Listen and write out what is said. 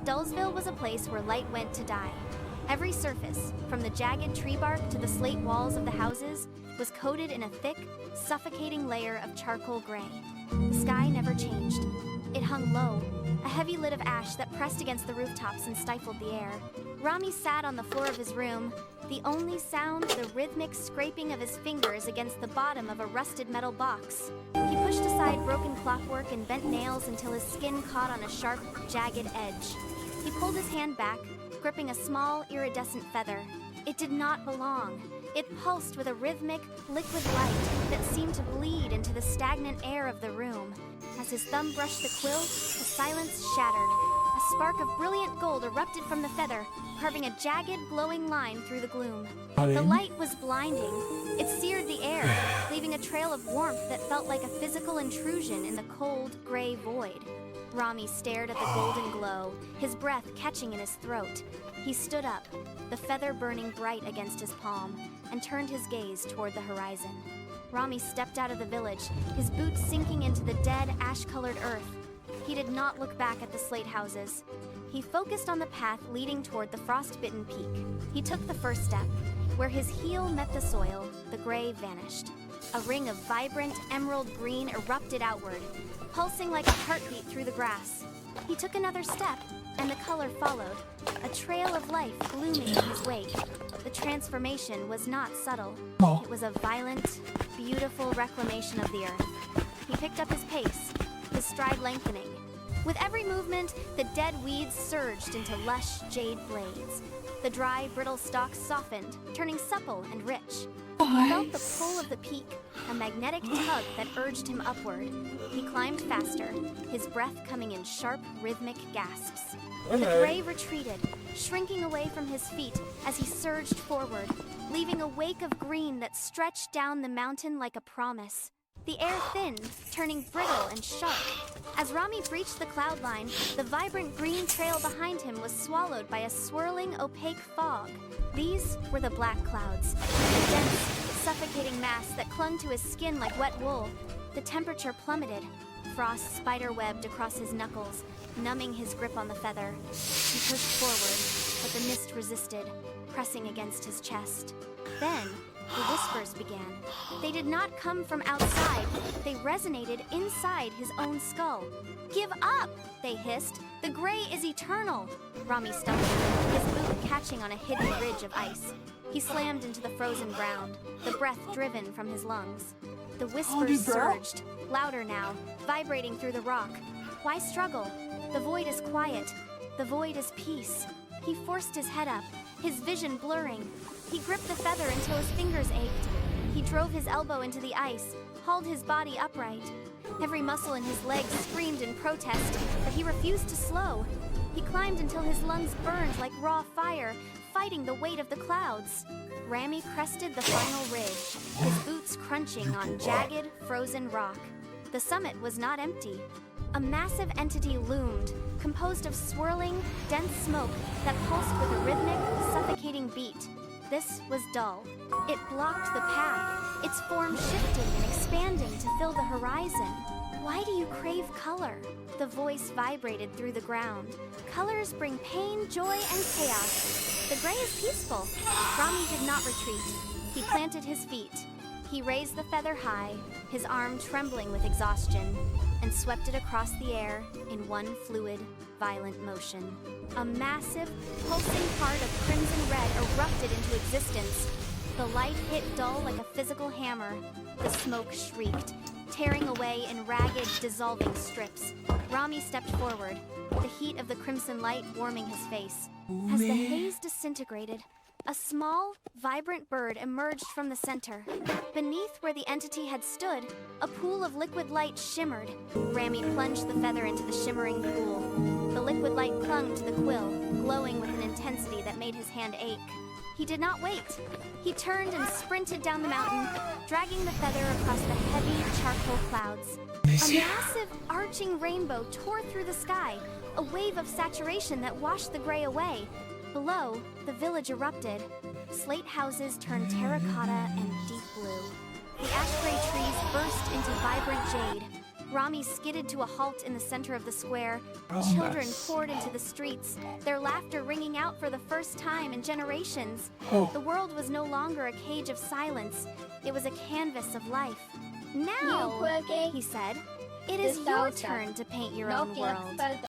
Dullsville was a place where light went to die. Every surface, from the jagged tree bark to the slate walls of the houses, was coated in a thick, suffocating layer of charcoal gray. The sky never changed. It hung low, a heavy lid of ash that pressed against the rooftops and stifled the air. Rami sat on the floor of his room, the only sound the rhythmic scraping of his fingers against the bottom of a rusted metal box. He pushed aside broken clockwork and bent nails until his skin caught on a sharp, jagged edge. He pulled his hand back, gripping a small, iridescent feather. It did not belong. It pulsed with a rhythmic, liquid light that seemed to bleed into the stagnant air of the room. As his thumb brushed the quill, the silence shattered. A spark of brilliant gold erupted from the feather, carving a jagged, glowing line through the gloom. The light was blinding. It seared the air, leaving a trail of warmth that felt like a physical intrusion in the cold, gray void. Rami stared at the golden glow, his breath catching in his throat. He stood up, the feather burning bright against his palm, and turned his gaze toward the horizon. Rami stepped out of the village, his boots sinking into the dead, ash-colored earth. He did not look back at the slate houses. He focused on the path leading toward the frost-bitten peak. He took the first step. Where his heel met the soil, the gray vanished. A ring of vibrant, emerald green erupted outward, pulsing like a heartbeat through the grass. He took another step, and the color followed, a trail of life blooming in his wake. The transformation was not subtle. It was a violent, beautiful reclamation of the earth. He picked up his pace, his stride lengthening. With every movement, the dead weeds surged into lush jade blades. The dry, brittle stalks softened, turning supple and rich. He felt the pull of the peak, a magnetic tug that urged him upward. He climbed faster, his breath coming in sharp, rhythmic gasps. The gray retreated, shrinking away from his feet as he surged forward, leaving a wake of green that stretched down the mountain like a promise. The air thinned, turning brittle and sharp. As Rami breached the cloud line, the vibrant green trail behind him was swallowed by a swirling, opaque fog. These were the black clouds, a dense, suffocating mass that clung to his skin like wet wool. The temperature plummeted. Frost spider-webbed across his knuckles, numbing his grip on the feather. He pushed forward, but the mist resisted, pressing against his chest. Then, the whispers began. They did not come from outside. They resonated inside his own skull. "Give up!" they hissed. "The gray is eternal!" Rami stumbled, his boot catching on a hidden ridge of ice. He slammed into the frozen ground, the breath driven from his lungs. The whispers surged, louder now, vibrating through the rock. Why struggle? The void is quiet. The void is peace. He forced his head up, his vision blurring. He gripped the feather until his fingers ached. He drove his elbow into the ice, hauled his body upright. Every muscle in his legs screamed in protest, but he refused to slow. He climbed until his lungs burned like raw fire, fighting the weight of the clouds. Rami crested the final ridge, his boots crunching on jagged, frozen rock. The summit was not empty. A massive entity loomed, composed of swirling, dense smoke that pulsed with a rhythmic, suffocating beat. This was dull. It blocked the path, its form shifting and expanding to fill the horizon. "Why do you crave color?" The voice vibrated through the ground. "Colors bring pain, joy, and chaos. The gray is peaceful." Rami did not retreat. He planted his feet. He raised the feather high, his arm trembling with exhaustion, and swept it across the air in one fluid, violent motion. A massive, pulsing heart of crimson red erupted into existence. The light hit dull like a physical hammer. The smoke shrieked, tearing away in ragged, dissolving strips. Rami stepped forward, the heat of the crimson light warming his face. As the haze disintegrated, a small, vibrant bird emerged from the center. Beneath where the entity had stood, a pool of liquid light shimmered. Rami plunged the feather into the shimmering pool. The liquid light clung to the quill, glowing with an intensity that made his hand ache. He did not wait. He turned and sprinted down the mountain, dragging the feather across the heavy charcoal clouds. A massive, arching rainbow tore through the sky, a wave of saturation that washed the gray away. Below, the village erupted. Slate houses turned terracotta and deep blue. The ash gray trees burst into vibrant jade. Rami skidded to a halt in the center of the square. Oh, Children nice. poured into the streets, their laughter ringing out for the first time in generations. Oh. The world was no longer a cage of silence. It was a canvas of life. Now, he said, it is your turn to paint your own world.